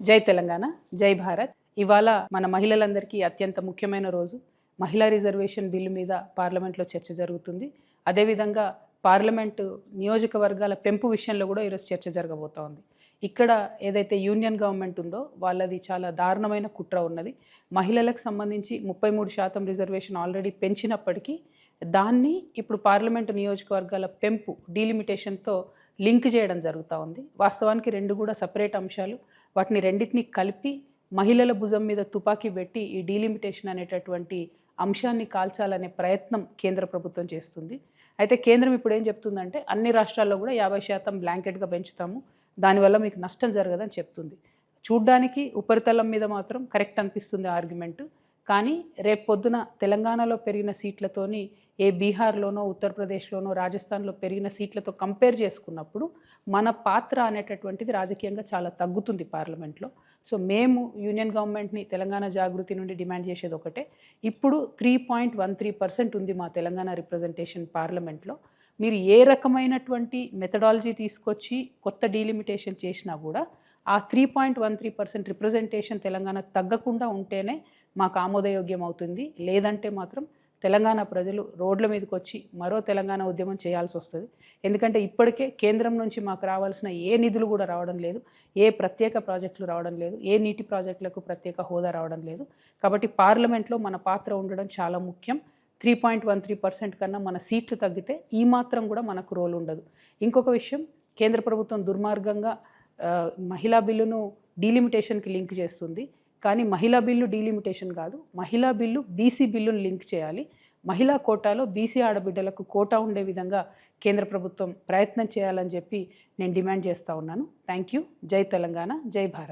జై తెలంగాణ, జై భారత్. ఇవాళ మన మహిళలందరికీ అత్యంత ముఖ్యమైన రోజు. మహిళా రిజర్వేషన్ బిల్లు మీద పార్లమెంట్లో చర్చ జరుగుతుంది. అదేవిధంగా పార్లమెంటు నియోజకవర్గాల పెంపు విషయంలో కూడా ఈరోజు చర్చ జరగబోతా ఉంది. ఇక్కడ ఏదైతే యూనియన్ గవర్నమెంట్ ఉందో వాళ్ళది చాలా దారుణమైన కుట్ర ఉన్నది. మహిళలకు సంబంధించి 33% రిజర్వేషన్ ఆల్రెడీ పెంచినప్పటికీ దాన్ని ఇప్పుడు పార్లమెంటు నియోజకవర్గాల పెంపు డీలిమిటేషన్తో లింక్ చేయడం జరుగుతూ ఉంది. వాస్తవానికి రెండు కూడా సపరేట్ అంశాలు. వాటిని రెండింటిని కలిపి మహిళల భుజం మీద తుపాకీ పెట్టి ఈ డీలిమిటేషన్ అనేటటువంటి అంశాన్ని కాల్చాలనే ప్రయత్నం కేంద్ర ప్రభుత్వం చేస్తుంది. అయితే కేంద్రం ఇప్పుడు ఏం చెప్తుందంటే అన్ని రాష్ట్రాల్లో కూడా 50% బ్లాంకెట్గా పెంచుతాము, దానివల్ల మీకు నష్టం జరగదని చెప్తుంది. చూడ్డానికి ఉపరితలం మీద మాత్రం కరెక్ట్ అనిపిస్తుంది ఆర్గ్యుమెంటు. కానీ రేపు పొద్దున తెలంగాణలో పెరిగిన సీట్లతోని ఏ బీహార్లోనో ఉత్తరప్రదేశ్లోనో రాజస్థాన్లో పెరిగిన సీట్లతో కంపేర్ చేసుకున్నప్పుడు మన పాత్ర అనేటటువంటిది రాజకీయంగా చాలా తగ్గుతుంది పార్లమెంట్లో. సో మేము యూనియన్ గవర్నమెంట్ని తెలంగాణ జాగృతి నుండి డిమాండ్ చేసేది ఒకటే. ఇప్పుడు 3.13% ఉంది మా తెలంగాణ రిప్రజెంటేషన్ పార్లమెంట్లో. మీరు ఏ రకమైనటువంటి మెథడాలజీ తీసుకొచ్చి కొత్త డీలిమిటేషన్ చేసినా కూడా ఆ 3.13% రిప్రజెంటేషన్ తెలంగాణ తగ్గకుండా ఉంటేనే మాకు ఆమోదయోగ్యం అవుతుంది. లేదంటే మాత్రం తెలంగాణ ప్రజలు రోడ్ల మీదకి వచ్చి మరో తెలంగాణ ఉద్యమం చేయాల్సి వస్తుంది. ఎందుకంటే ఇప్పటికే కేంద్రం నుంచి మాకు రావాల్సిన ఏ నిధులు కూడా రావడం లేదు, ఏ ప్రత్యేక ప్రాజెక్టులు రావడం లేదు, ఏ నీటి ప్రాజెక్టులకు ప్రత్యేక హోదా రావడం లేదు. కాబట్టి పార్లమెంట్లో మన పాత్ర ఉండడం చాలా ముఖ్యం. 3.13% కన్నా మన సీట్లు తగ్గితే ఈ మాత్రం కూడా మనకు రోల్ ఉండదు. ఇంకొక విషయం, కేంద్ర ప్రభుత్వం దుర్మార్గంగా మహిళా బిల్లును డీలిమిటేషన్కి లింక్ చేస్తుంది. కానీ మహిళా బిల్లు డీలిమిటేషన్ కాదు, మహిళా బిల్లు బీసీ బిల్లును లింక్ చేయాలి. మహిళా కోటాలో బీసీ ఆడబిడ్డలకు కోటా ఉండే విధంగా కేంద్ర ప్రభుత్వం ప్రయత్నం చేయాలని చెప్పి నేను డిమాండ్ చేస్తూ ఉన్నాను. Thank you. జై తెలంగాణ, జై భారత్.